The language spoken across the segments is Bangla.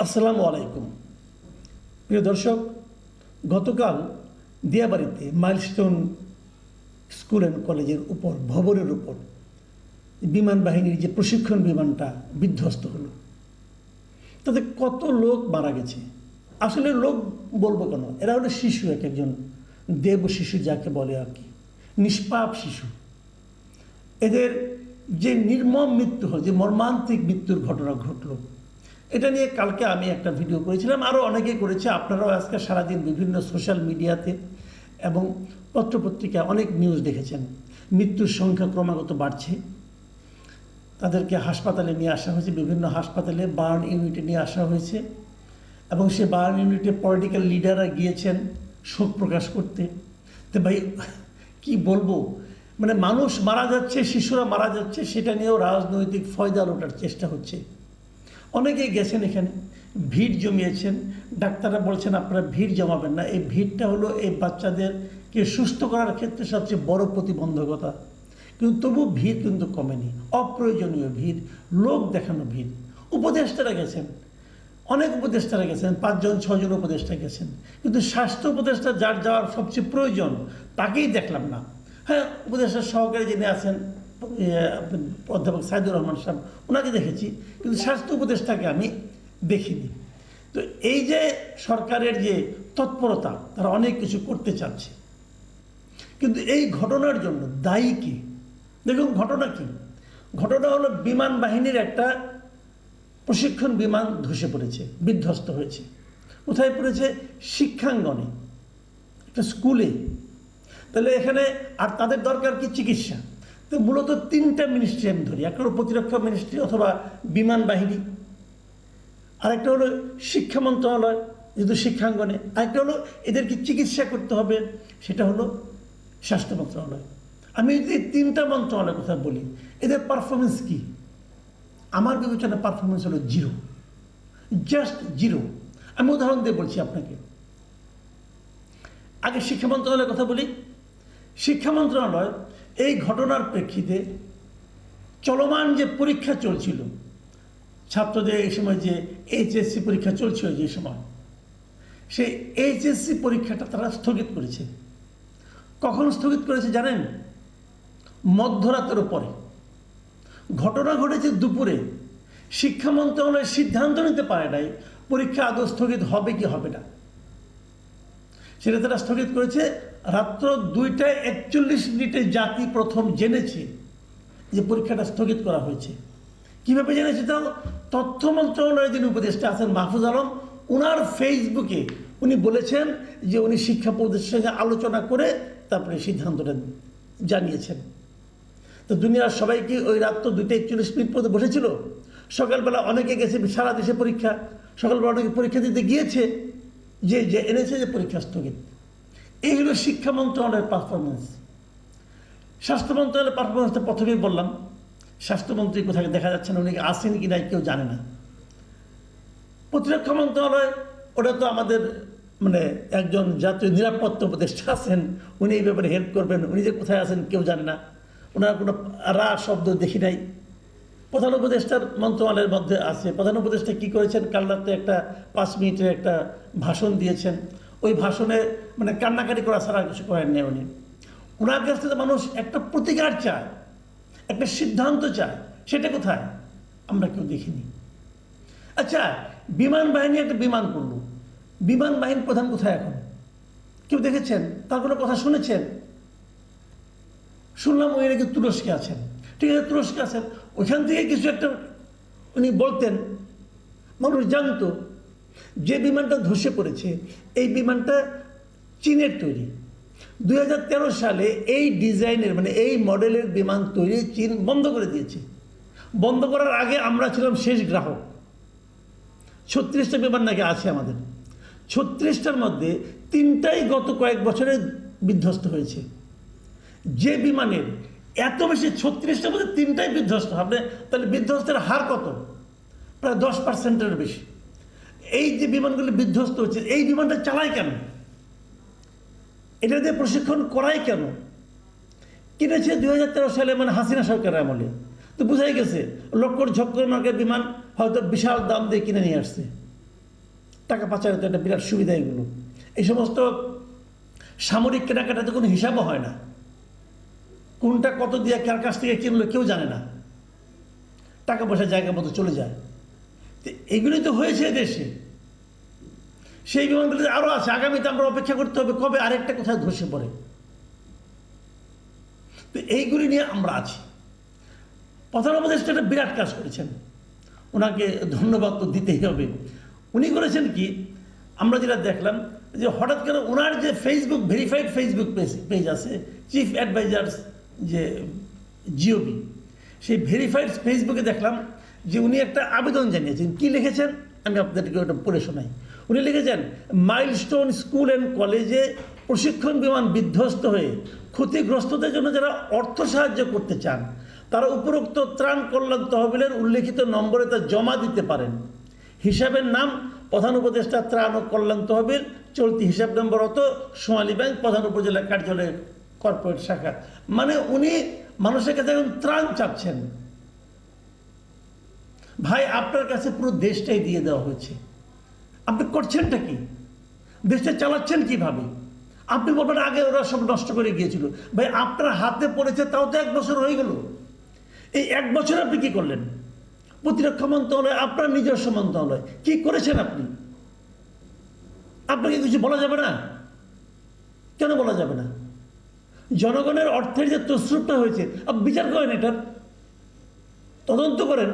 আসসালামু আলাইকুম। প্রিয় দর্শক, গতকাল দিয়াবাড়িতে মাইলস্টোন স্কুল অ্যান্ড কলেজের উপর ভবনের উপর বিমান বাহিনীর যে প্রশিক্ষণ বিমানটা বিধ্বস্ত হলো, তাতে কত লোক মারা গেছে। আসলে লোক বলবো কেন, এরা হলো শিশু, এক একজন দেব শিশু যাকে বলে আর কি, নিষ্পাপ শিশু। এদের যে নির্মম মৃত্যু হল, যে মর্মান্তিক মৃত্যুর ঘটনা ঘটলো, এটা নিয়ে কালকে আমি একটা ভিডিও করেছিলাম, আরও অনেকেই করেছে। আপনারাও আজকে সারাদিন বিভিন্ন সোশ্যাল মিডিয়াতে এবং পত্রপত্রিকায় অনেক নিউজ দেখেছেন। মৃত্যুর সংখ্যা ক্রমাগত বাড়ছে। তাদেরকে হাসপাতালে নিয়ে আসা হয়েছে, বিভিন্ন হাসপাতালে বার্ন ইউনিটে নিয়ে আসা হয়েছে, এবং সে বার্ন ইউনিটে পলিটিক্যাল লিডাররা গিয়েছেন শোক প্রকাশ করতে। তো ভাই কি বলবো, মানে মানুষ মারা যাচ্ছে, শিশুরা মারা যাচ্ছে, সেটা নিয়েও রাজনৈতিক ফয়দা লোটার চেষ্টা হচ্ছে। অনেকেই গেছেন, এখানে ভিড় জমিয়েছেন। ডাক্তাররা বলছেন আপনারা ভিড় জমাবেন না। এই ভিড়টা হলো এই বাচ্চাদেরকে সুস্থ করার ক্ষেত্রে সবচেয়ে বড় প্রতিবন্ধকতা। কিন্তু তবু ভিড় কিন্তু কমেনি, অপ্রয়োজনীয় ভিড়, লোক দেখানো ভিড়। উপদেষ্টারা গেছেন, অনেক উপদেষ্টারা গেছেন, 5-6জন উপদেষ্টা গেছেন, কিন্তু স্বাস্থ্য উপদেষ্টা যার যাওয়ার সবচেয়ে প্রয়োজন তাকেই দেখলাম না। হ্যাঁ, উপদেষ্টার সহকারী যিনি আছেন অধ্যাপক সাইদুর রহমান সাহেব, ওনাকে দেখেছি, কিন্তু স্বাস্থ্য উপদেষ্টাকে আমি দেখিনি। তো এই যে সরকারের যে তৎপরতা, তারা অনেক কিছু করতে চাচ্ছে, কিন্তু এই ঘটনার জন্য দায়ী কি? দেখুন ঘটনা কি, ঘটনা হলো বিমান বাহিনীর একটা প্রশিক্ষণ বিমান ধসে পড়েছে, বিধ্বস্ত হয়েছে। কোথায় পড়েছে? শিক্ষাঙ্গনে, একটা স্কুলে। তাহলে এখানে আর তাদের দরকার কি? চিকিৎসা। তো মূলত 3টা মিনিস্ট্রি আমি ধরি। একটা হলো প্রতিরক্ষা মিনিস্ট্রি অথবা বিমান বাহিনী, আরেকটা হলো শিক্ষা মন্ত্রণালয় যেহেতু শিক্ষাঙ্গনে, আরেকটা হলো এদেরকে চিকিৎসা করতে হবে, সেটা হলো স্বাস্থ্য মন্ত্রণালয়। আমি যদি 3টা মন্ত্রণালয়ের কথা বলি, এদের পারফরমেন্স কি? আমার বিবেচনা পারফরমেন্স হলো জিরো, জাস্ট জিরো। আমি উদাহরণ দিয়ে বলছি আপনাকে। আগে শিক্ষা মন্ত্রণালয়ের কথা বলি। শিক্ষা মন্ত্রণালয় এই ঘটনার প্রেক্ষিতে চলমান যে পরীক্ষা চলছিল, ছাত্রদের এই সময় যে এইচএসসি পরীক্ষা চলছিল, যে সময় সেই এইচএসসি পরীক্ষাটা তারা স্থগিত করেছে। কখন স্থগিত করেছে জানেন? মধ্যরাতের পরে। ঘটনা ঘটেছে দুপুরে। শিক্ষা মন্ত্রণালয় সিদ্ধান্ত নিতে পারে নাই পরীক্ষা আদৌ স্থগিত হবে কি হবে না। সেটা তারা স্থগিত করেছে রাত্র 2:41 জাতি প্রথম জেনেছে যে পরীক্ষাটা স্থগিত করা হয়েছে। কীভাবে জেনেছে? তাও তথ্য মন্ত্রণালয়ের যিনি উপদেষ্টা আছেন মাহফুজ আলম, ওনার ফেসবুকে উনি বলেছেন যে উনি শিক্ষা উপদেষ্টার সঙ্গে আলোচনা করে তারপরে সিদ্ধান্তটা জানিয়েছেন। তো দুনিয়ার সবাই কি ওই রাত্র 2:41 পর্যন্ত বসেছিল? সকালবেলা অনেকে গেছে, সারা দেশে পরীক্ষা, সকালবেলা অনেকে পরীক্ষা দিতে গিয়েছে, যে এনেছে যে পরীক্ষা স্থগিত। এই হলো শিক্ষা মন্ত্রণালয়ের পারফরমেন্স। স্বাস্থ্য মন্ত্রণালয়ের পারফরমেন্সটা প্রথমেই বললাম। স্বাস্থ্যমন্ত্রী কোথায় দেখা যাচ্ছে না, উনি আসেন কি নাই কেউ জানে না। প্রতিরক্ষা মন্ত্রণালয়, ওটা তো আমাদের মানে একজন জাতীয় নিরাপত্তা উপদেষ্টা আছেন, উনি এই ব্যাপারে হেল্প করবেন, উনি যে কোথায় আছেন কেউ জানে না, ওনার কোনো শব্দ দেখি নাই। প্রধান উপদেষ্টার মন্ত্রণালয়ের মধ্যে আছে। প্রধান উপদেষ্টা কী করেছেন? কাল রাতে একটা 5 মিনিটের একটা ভাষণ দিয়েছেন। ওই ভাষণে মানে কান্নাকাটি করা ছাড়া কিছু করেন নেই উনি। ওনার কাছ থেকে মানুষ একটা প্রতিকার চায়, একটা সিদ্ধান্ত চায়, সেটা কোথায়? আমরা কেউ দেখিনি। আচ্ছা, বিমান বাহিনী একটা বিমান করলো, বিমান বাহিনীর প্রধান কোথায় এখন? কেউ দেখেছেন? তার কোনো কথা শুনেছেন? শুনলাম ওই নাকি তুরস্কে আছেন। ঠিক আছে, তুরস্কে আছেন, ওইখান থেকে কিছু একটা উনি বলতেন, মানুষ জানতো যে বিমানটা ধসে পড়েছে এই বিমানটা চীনের তৈরি। 2013 সালে এই ডিজাইনের মানে এই মডেলের বিমান তৈরি চীন বন্ধ করে দিয়েছে। বন্ধ করার আগে আমরা ছিলাম শেষ গ্রাহক। 36টা বিমান নাকি আছে আমাদের, 36টার মধ্যে 3টাই গত কয়েক বছরে বিধ্বস্ত হয়েছে। যে বিমানের এত বেশি, 36টার মধ্যে 3টাই বিধ্বস্ত হবে, তাহলে বিধ্বস্তের হার কত? প্রায় 10%-এর বেশি। এই যে বিমানগুলি বিধ্বস্ত হচ্ছে, এই বিমানটা চালায় কেন? এটা দিয়ে প্রশিক্ষণ করায় কেন? কিনেছে 2013 সালে, মানে হাসিনা সরকারের আমলে। তো বোঝাই গেছে লক্কর ঝক্কর মার্কের বিমান হয়তো বিশাল দাম দিয়ে কিনে নিয়ে আসছে। টাকা পাচারের তো একটা বিরাট সুবিধা এগুলো। এই সমস্ত সামরিক কেনাকাটাতে কোনো হিসাবও হয় না, কোনটা কত দিয়ে কার কাছ থেকে কিনলো কেউ জানে না, টাকা পয়সা জায়গা মতো চলে যায়। তো এগুলোই তো হয়েছে দেশে। সেই বিমানগুলো আরও আছে, আগামীতে আমরা অপেক্ষা করতে হবে কবে আরেকটা কোথায় ধসে পড়ে। তো এইগুলি নিয়ে আমরা আছি। প্রধান উপদেষ্টা একটা বিরাট কাজ করেছেন, ওনাকে ধন্যবাদ তো দিতেই হবে। উনি করেছেন কি, আমরা যেটা দেখলাম যে হঠাৎ করে ওনার যে ফেসবুক ভেরিফাইড ফেসবুক পেজ আছে, চিফ অ্যাডভাইজার্স যে জিওবি, সেই ভেরিফাইড ফেসবুকে দেখলাম যে উনি একটা আবেদন জানিয়েছেন। কি লিখেছেন আমি আপনাদেরকে ওটা পড়ে শোনাই। উনি লিখেছেন, মাইলস্টোন স্কুল অ্যান্ড কলেজে প্রশিক্ষণ বিমান বিধ্বস্ত হয়ে ক্ষতিগ্রস্তদের জন্য যারা অর্থ সাহায্য করতে চান তারা উপরোক্ত ত্রাণ কল্যাণ তহবিলের উল্লেখিত নম্বরে তা জমা দিতে পারেন। হিসাবের নাম প্রধান উপদেষ্টা ত্রাণ ও কল্যাণ তহবিল, চলতি হিসাব নম্বর হতো সোনালী ব্যাংক, প্রধান উপজেলা কার্যালয়ের কর্পোরেট শাখা। মানে উনি মানুষের কাছে এখন ত্রাণ চাচ্ছেন। ভাই, আপনার কাছে পুরো দেশটাই দিয়ে দেওয়া হয়েছে, আপনি করছেনটা কি? দেশটা চালাচ্ছেন কিভাবে? আপনি বলবেন আগে ওরা সব নষ্ট করে গিয়েছিল। ভাই, আপনার হাতে পড়েছে তাও তো 1 বছর হয়ে গেল। এই 1 বছর আপনি কি করলেন? প্রতিরক্ষা মন্ত্রণালয় আপনার নিজস্ব মন্ত্রণালয়, কি করেছেন আপনি? আপনাকে কিছু বলা যাবে না? কেন বলা যাবে না? জনগণের অর্থের যে তসরুপটা হয়েছে আপনি বিচার করেন, এটার তদন্ত করেন,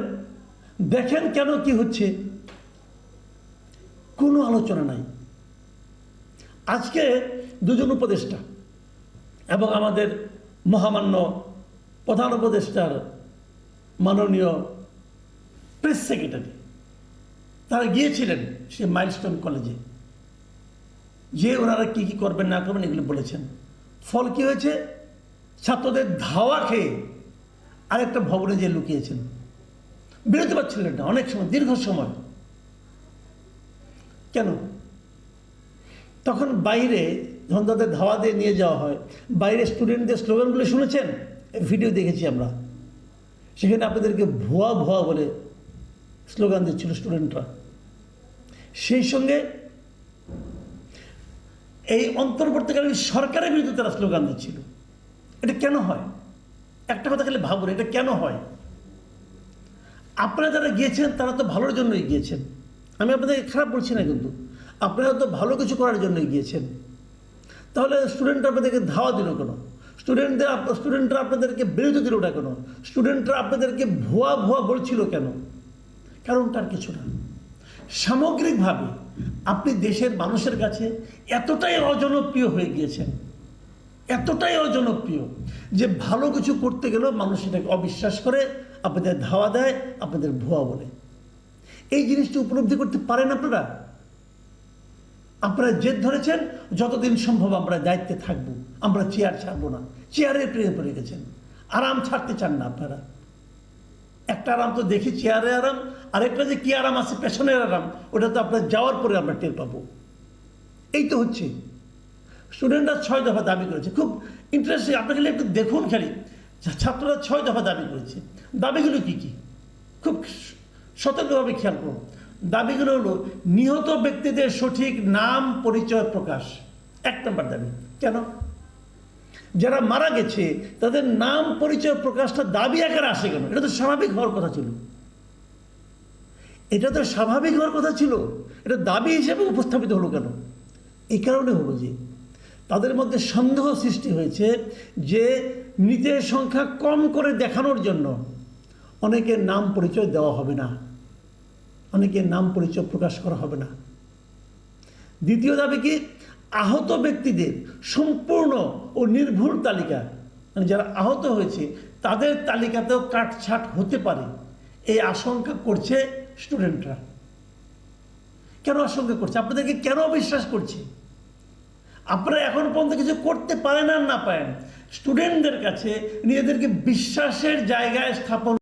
দেখেন কেন কি হচ্ছে। কোনো আলোচনা নাই। আজকে দুজন উপদেষ্টা এবং আমাদের মহামান্য প্রধান উপদেষ্টার মাননীয় প্রেস সেক্রেটারি তারা গিয়েছিলেন সে মাইলস্টোন কলেজে, যে ওনারা কি কি করবেন না করবেন এগুলো বলেছেন। ফল কি হয়েছে? ছাত্রদের ধাওয়া খেয়ে আরেকটা ভবনে যে লুকিয়েছেন, বেরোতে পারছিলেন না অনেক সময়, দীর্ঘ সময়। কেন? তখন বাইরে যখন তাদের ধাওয়া দিয়ে নিয়ে যাওয়া হয়, বাইরে স্টুডেন্টদের স্লোগানগুলো শুনেছেন, ভিডিও দেখেছি আমরা, সেখানে আপনাদেরকে ভুয়া ভুয়া বলে স্লোগান দিচ্ছিল স্টুডেন্টরা। সেই সঙ্গে এই অন্তর্বর্তীকালীন সরকারের বিরুদ্ধে তারা স্লোগান দিচ্ছিল। এটা কেন হয়? একটা কথা খালি ভাবুন, এটা কেন হয়? আপনারা যারা গিয়েছেন তারা তো ভালোর জন্যই গিয়েছেন, আমি আপনাদেরকে খারাপ বলছি না, কিন্তু আপনারা তো ভালো কিছু করার জন্যই গিয়েছেন। তাহলে স্টুডেন্টরা আপনাদেরকে ধাওয়া দিল কেন? স্টুডেন্টরা আপনাদেরকে বিরতি দিল না কেন? স্টুডেন্টরা আপনাদেরকে ভুয়া ভুয়া বলছিল কেন? কারণটার কিছু না। সামগ্রিকভাবে আপনি দেশের মানুষের কাছে এতটাই অজনপ্রিয় হয়ে গিয়েছেন, এতটাই অজনপ্রিয় যে ভালো কিছু করতে গেলেও মানুষ এটাকে অবিশ্বাস করে, আপনাদের ধাওয়া দেয়, আপনাদের ভুয়া বলে। এই জিনিসটা উপলব্ধি করতে পারেন আপনারা? আপনারা জেদ ধরেছেন যতদিন সম্ভব আমরা দায়িত্বে থাকবো, আমরা চেয়ার ছাড়বো না। চেয়ারের প্রেমে পড়ে গেছেন, আরাম ছাড়তে চান না আপনারা। একটা আরাম তো দেখি চেয়ারে আরাম, আরেকটা যে কি আরাম আছে পেছনের আরাম, ওটা তো আপনার যাওয়ার পরে আমরা টের পাবো। এই তো হচ্ছে। স্টুডেন্টরা 6 দফা দাবি করেছে, খুব ইন্টারেস্টিং। আপনাকে একটু দেখুন খালি, ছাত্ররা 6 দফা দাবি করেছে। দাবিগুলো কি কি খুব সতর্কভাবে খেয়াল করুন। দাবিগুলো হলো নিহত ব্যক্তিদের সঠিক নাম পরিচয় প্রকাশ, 1 নম্বর দাবি। কেন? যারা মারা গেছে তাদের নাম পরিচয় প্রকাশটা দাবি আকারে আসে কেন? এটা তো স্বাভাবিক হওয়ার কথা ছিল, এটা তো স্বাভাবিক হওয়ার কথা ছিল, এটা দাবি হিসেবে উপস্থাপিত হলো কেন? এই কারণে হলো যে তাদের মধ্যে সন্দেহ সৃষ্টি হয়েছে যে মৃতের সংখ্যা কম করে দেখানোর জন্য অনেকের নাম পরিচয় দেওয়া হবে না, অনেকের নাম পরিচয় প্রকাশ করা হবে না। দ্বিতীয় দাবি কি? আহত ব্যক্তিদের সম্পূর্ণ ও নির্ভুল তালিকা, মানে যারা আহত হয়েছে তাদের তালিকাতেও কাটছাট হতে পারে, এই আশঙ্কা করছে স্টুডেন্টরা। কেন আশঙ্কা করছে? আপনাদেরকে কেন অবিশ্বাস করছে? আপনারা এখন পর্যন্ত কিছু করতে পারেন আর না পারেন, স্টুডেন্টদের কাছে নিজেদেরকে বিশ্বাসের জায়গায় স্থাপন